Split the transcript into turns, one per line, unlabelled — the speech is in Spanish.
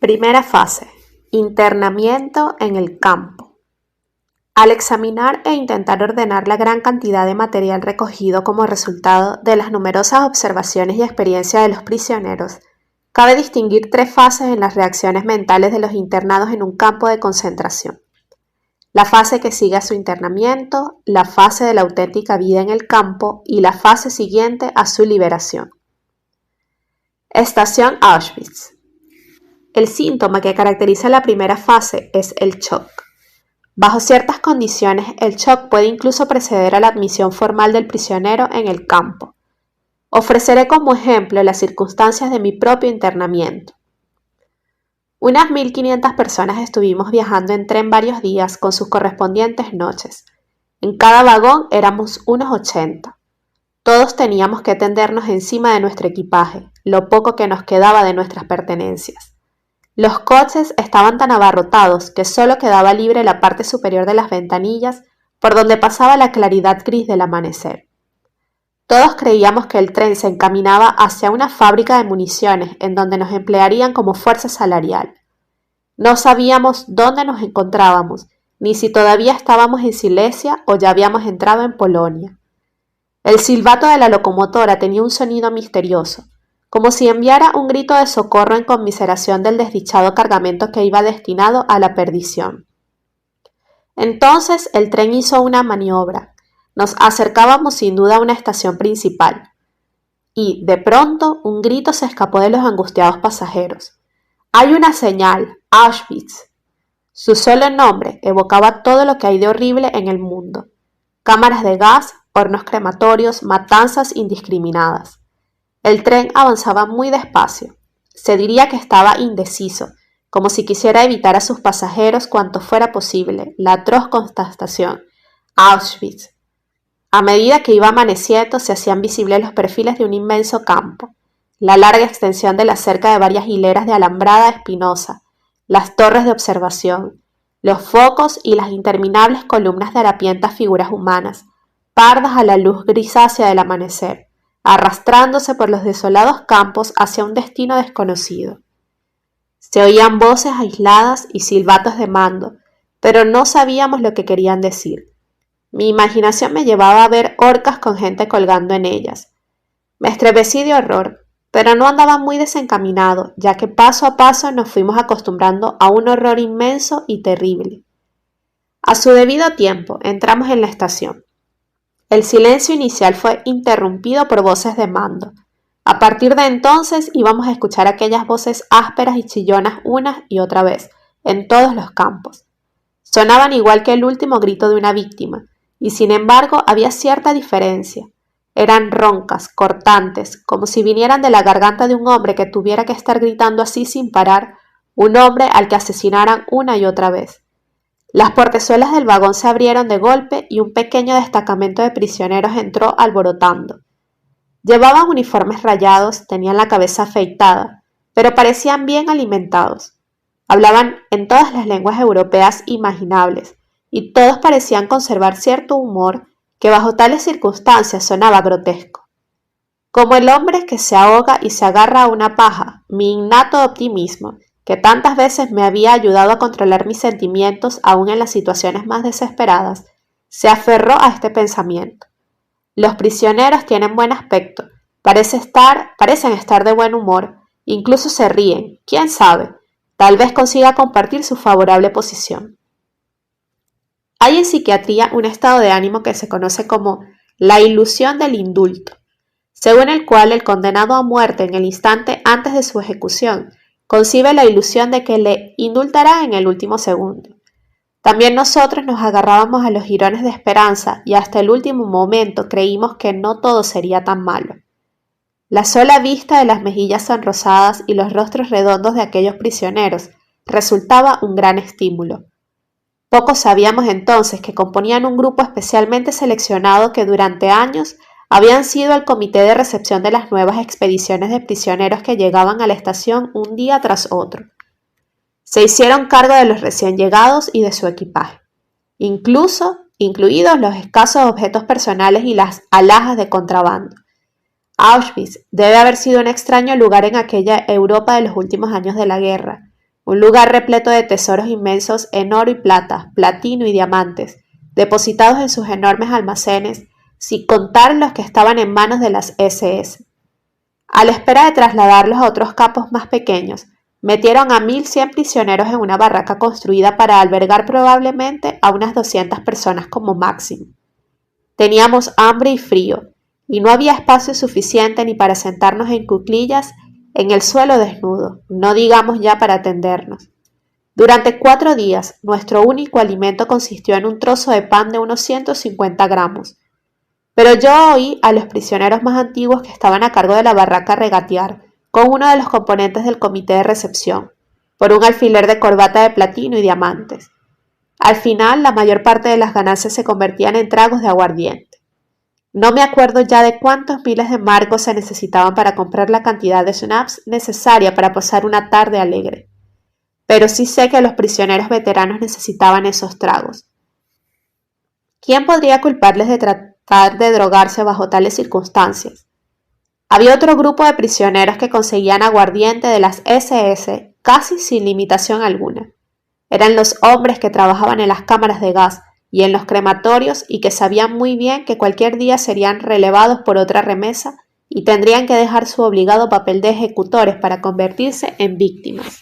Primera fase: internamiento en el campo. Al examinar e intentar ordenar la gran cantidad de material recogido como resultado de las numerosas observaciones y experiencias de los prisioneros, cabe distinguir tres fases en las reacciones mentales de los internados en un campo de concentración: la fase que sigue a su internamiento, la fase de la auténtica vida en el campo y la fase siguiente a su liberación. Estación Auschwitz. El síntoma que caracteriza la primera fase es el shock. Bajo ciertas condiciones, el shock puede incluso preceder a la admisión formal del prisionero en el campo. Ofreceré como ejemplo las circunstancias de mi propio internamiento. Unas 1.500 personas estuvimos viajando en tren varios días con sus correspondientes noches. En cada vagón éramos unos 80. Todos teníamos que tendernos encima de nuestro equipaje, lo poco que nos quedaba de nuestras pertenencias. Los coches estaban tan abarrotados que solo quedaba libre la parte superior de las ventanillas por donde pasaba la claridad gris del amanecer. Todos creíamos que el tren se encaminaba hacia una fábrica de municiones en donde nos emplearían como fuerza salarial. No sabíamos dónde nos encontrábamos, ni si todavía estábamos en Silesia o ya habíamos entrado en Polonia. El silbato de la locomotora tenía un sonido misterioso, como si enviara un grito de socorro en conmiseración del desdichado cargamento que iba destinado a la perdición. Entonces el tren hizo una maniobra. Nos acercábamos sin duda a una estación principal. Y, de pronto, un grito se escapó de los angustiados pasajeros. ¡Hay una señal! ¡Auschwitz! Su solo nombre evocaba todo lo que hay de horrible en el mundo. Cámaras de gas, hornos crematorios, matanzas indiscriminadas. El tren avanzaba muy despacio. Se diría que estaba indeciso, como si quisiera evitar a sus pasajeros cuanto fuera posible la atroz constatación: Auschwitz. A medida que iba amaneciendo se hacían visibles los perfiles de un inmenso campo, la larga extensión de la cerca de varias hileras de alambrada espinosa, las torres de observación, los focos y las interminables columnas de harapientas figuras humanas, pardas a la luz grisácea del amanecer, arrastrándose por los desolados campos hacia un destino desconocido. Se oían voces aisladas y silbatos de mando, pero no sabíamos lo que querían decir. Mi imaginación me llevaba a ver horcas con gente colgando en ellas. Me estremecí de horror, pero no andaba muy desencaminado, ya que paso a paso nos fuimos acostumbrando a un horror inmenso y terrible. A su debido tiempo entramos en la estación. El silencio inicial fue interrumpido por voces de mando. A partir de entonces íbamos a escuchar aquellas voces ásperas y chillonas una y otra vez, en todos los campos. Sonaban igual que el último grito de una víctima, y sin embargo había cierta diferencia. Eran roncas, cortantes, como si vinieran de la garganta de un hombre que tuviera que estar gritando así sin parar, un hombre al que asesinaran una y otra vez. Las portezuelas del vagón se abrieron de golpe y un pequeño destacamento de prisioneros entró alborotando. Llevaban uniformes rayados, tenían la cabeza afeitada, pero parecían bien alimentados. Hablaban en todas las lenguas europeas imaginables, y todos parecían conservar cierto humor que bajo tales circunstancias sonaba grotesco. Como el hombre que se ahoga y se agarra a una paja, mi innato optimismo, que tantas veces me había ayudado a controlar mis sentimientos aún en las situaciones más desesperadas, se aferró a este pensamiento. Los prisioneros tienen buen aspecto, parecen estar de buen humor, incluso se ríen, quién sabe, tal vez consiga compartir su favorable posición. Hay en psiquiatría un estado de ánimo que se conoce como la ilusión del indulto, según el cual el condenado a muerte en el instante antes de su ejecución concibe la ilusión de que le indultará en el último segundo. También nosotros nos agarrábamos a los jirones de esperanza y hasta el último momento creímos que no todo sería tan malo. La sola vista de las mejillas sonrosadas y los rostros redondos de aquellos prisioneros resultaba un gran estímulo. Pocos sabíamos entonces que componían un grupo especialmente seleccionado que durante años habían sido el comité de recepción de las nuevas expediciones de prisioneros que llegaban a la estación un día tras otro. Se hicieron cargo de los recién llegados y de su equipaje, incluidos los escasos objetos personales y las alhajas de contrabando. Auschwitz debe haber sido un extraño lugar en aquella Europa de los últimos años de la guerra, un lugar repleto de tesoros inmensos en oro y plata, platino y diamantes, depositados en sus enormes almacenes, sin contar los que estaban en manos de las SS. A la espera de trasladarlos a otros campos más pequeños, metieron a 1.100 prisioneros en una barraca construida para albergar probablemente a unas 200 personas como máximo. Teníamos hambre y frío, y no había espacio suficiente ni para sentarnos en cuclillas en el suelo desnudo, no digamos ya para tendernos. Durante 4 días, nuestro único alimento consistió en un trozo de pan de unos 150 gramos. Pero yo oí a los prisioneros más antiguos que estaban a cargo de la barraca regatear con uno de los componentes del comité de recepción, por un alfiler de corbata de platino y diamantes. Al final, la mayor parte de las ganancias se convertían en tragos de aguardiente. No me acuerdo ya de cuántos miles de marcos se necesitaban para comprar la cantidad de schnapps necesaria para pasar una tarde alegre. Pero sí sé que los prisioneros veteranos necesitaban esos tragos. ¿Quién podría culparles de tratar de drogarse bajo tales circunstancias? Había otro grupo de prisioneros que conseguían aguardiente de las SS casi sin limitación alguna. Eran los hombres que trabajaban en las cámaras de gas y en los crematorios y que sabían muy bien que cualquier día serían relevados por otra remesa y tendrían que dejar su obligado papel de ejecutores para convertirse en víctimas.